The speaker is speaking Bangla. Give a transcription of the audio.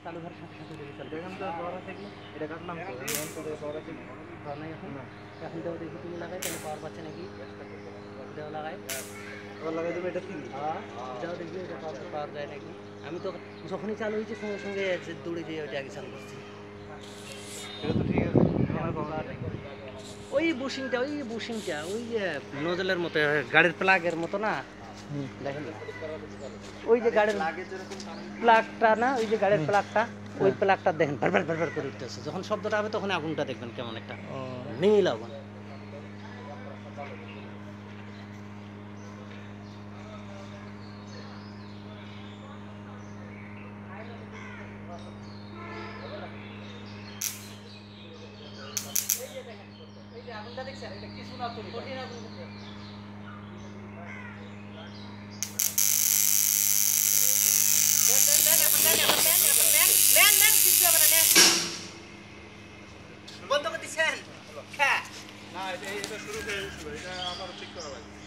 চালু হওয়ার সাথে সাথে দেখি চালু দেখেন তো পাওয়ার আছে কি? এটা কাটলাম তো পাওয়ার আছে কি? পাওয়ার নাই এখন এখন দেওয়া দেখি তুমি লাগাই তাহলে পাওয়ার পাচ্ছে নাকি দেওয়া লাগাই আবার লাগাই দেবো এটা কি? দেওয়া দেখি এটা পাওয়ার যায় নাকি আমি তো যখনই চালু হয়েছে সঙ্গে সঙ্গে দৌড়ে যেয়ে ওইটা আগে চালু করছি এটা তো ঠিক আছে এখন আর পাওয়ার নেই। ওই বুশিংটা ওই যে নজলের মতো গাড়ির প্লাগের মতো না দেখেন ওই যে গাড়ির প্লাগটা না ওই যে গাড়ির প্লাগটা ওই প্লাগটা দেখেন ভারভার ভারভার করে উঠতেছে যখন শব্দটা হবে তখন আগুনটা দেখবেন কেমন একটা নীল আগুন আগুনটা দেখছেন এটা কিছু না তো কঠিন আগুন বন্ধ করে দিচ্ছেন হ্যাঁ না এটা শুরু হয়ে গেছিল এটা আবার ঠিক করা লাগবে